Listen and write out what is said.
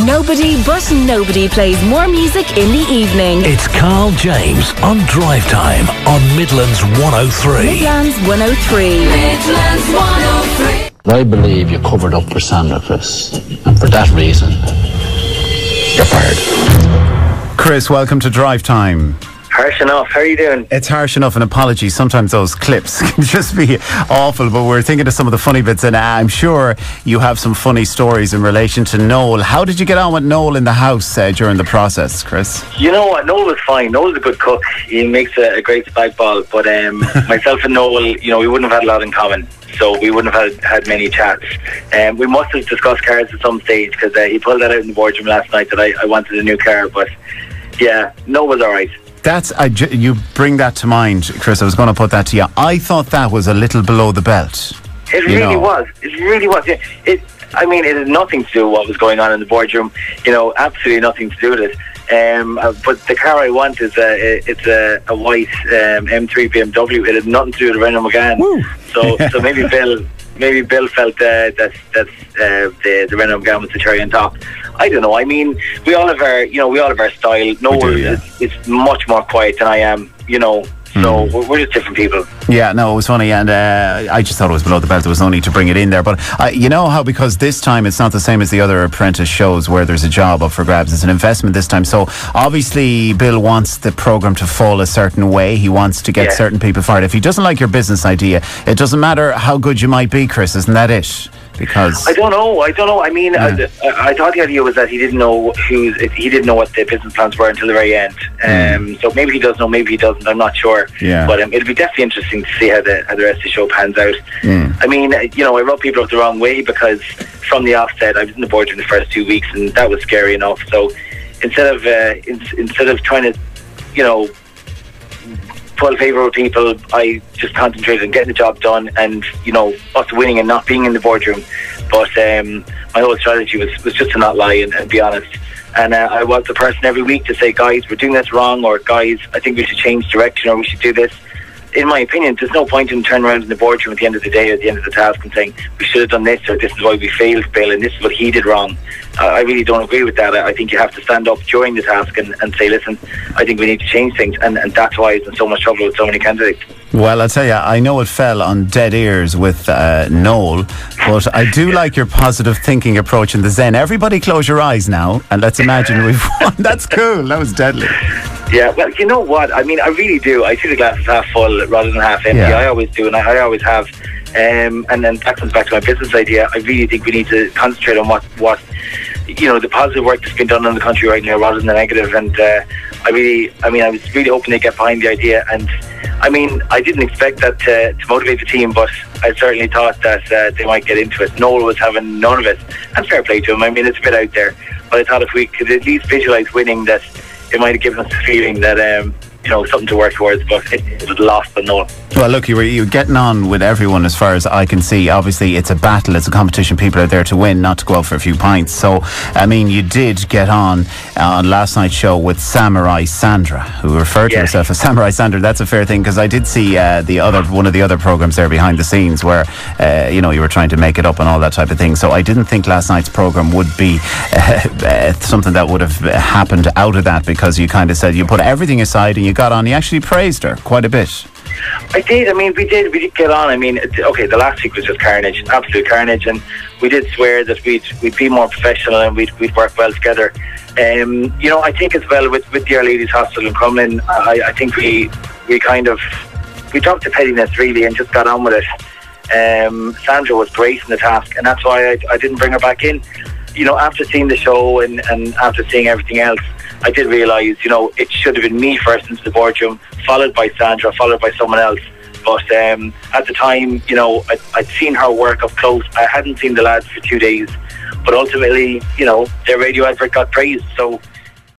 Nobody but nobody plays more music in the evening. It's Carl James on Drivetime on Midlands 103. Midlands 103. Midlands 103. I believe you covered up for Sandra, Chris, and for that reason, you're fired. Chris, welcome to Drivetime. Harsh enough. How are you doing? It's harsh enough, and apologies. Sometimes those clips can just be awful, but we're thinking of some of the funny bits, and I'm sure you have some funny stories in relation to Noel. How did you get on with Noel in the house during the process, Chris? You know what? Noel was fine. Noel's a good cook. He makes a great spag ball, but myself and Noel, we wouldn't have had a lot in common. So we wouldn't have had many chats. We must have discussed cars at some stage, because he pulled that out in the boardroom last night that I wanted a new car. But yeah, Noel was all right. You bring that to mind, Chris. I was going to put that to you. I thought that was a little below the belt. It really was. It really was. It had nothing to do with what was going on in the boardroom. Absolutely nothing to do with it. But the car I want is it's a white M3 BMW. It had nothing to do with Renault Megane. So maybe Bill felt that the Renault Megane was the cherry on top. I don't know. I mean, we all have our style. Noel is much more quiet than I am. So we're just different people. Yeah, no, it was funny, and I just thought it was below the belt. There was no need to bring it in there. But you know how, because this time it's not the same as the other Apprentice shows where there's a job up for grabs. It's an investment this time. So obviously Bill wants the programme to fall a certain way. He wants to get certain people fired. If he doesn't like your business idea, it doesn't matter how good you might be, Chris. Isn't that it? Because I don't know. I mean, I thought the idea was that he didn't know what the business plans were until the very end. So maybe he does know, maybe he doesn't. I'm not sure. Yeah. But it'll be definitely interesting to see how the rest of the show pans out. I mean, I rubbed people up the wrong way, because from the offset, I was in the boardroom the first 2 weeks, and that was scary enough. So instead of trying to, pull favour with people, I just concentrated on getting the job done, and us winning and not being in the boardroom. But my whole strategy was just to not lie and be honest. And I was the person every week to say, guys, we're doing this wrong, or guys, I think we should change direction, or we should do this. In my opinion, there's no point in turning around in the boardroom at the end of the day or at the end of the task and saying we should have done this, or this is why we failed, Bill, and this is what he did wrong. I really don't agree with that. I think you have to stand up during the task and say, listen, I think we need to change things, and that's why he's in so much trouble with so many candidates. Well, I'll tell you, I know it fell on dead ears with Noel, but I do like your positive thinking approach in the Zen. Everybody close your eyes now, and let's imagine we've won. That's cool. That was deadly. Yeah, well, you know what? I mean, I really do. I see the glass as half full rather than half empty. Yeah. I always do, and I always have. And then that comes back to my business idea. I really think we need to concentrate on what the positive work that's been done in the country right now, rather than the negative. And I was really hoping they get behind the idea. And I mean, I didn't expect that to motivate the team, but I certainly thought that they might get into it. Noel was having none of it, and fair play to him. I mean, it's a bit out there, but I thought if we could at least visualise winning, that it might have given us the feeling that something to work towards, but it was lost but Noel. Well, look, you're getting on with everyone as far as I can see. Obviously, it's a battle, it's a competition. People are there to win, not to go out for a few pints. So, I mean, you did get on last night's show with Samurai Sandra, who referred to herself as Samurai Sandra. That's a fair thing, because I did see one of the other programmes there behind the scenes where you were trying to make it up and all that type of thing. So I didn't think last night's programme would be something that would have happened out of that, because you kind of said you put everything aside and you got on. You actually praised her quite a bit. I did. I mean, we did get on. I mean, okay, the last week was just carnage, absolute carnage, and we did swear that we'd be more professional and we'd work well together. I think as well with the Our Ladies Hospital in Crumlin, I think we dropped the pettiness really and just got on with it. Sandra was great in the task, and that's why I didn't bring her back in. After seeing the show and after seeing everything else, I did realise, it should have been me first into the boardroom, followed by Sandra, followed by someone else. But at the time, I'd seen her work up close. I hadn't seen the lads for 2 days, but ultimately, their radio advert got praised. So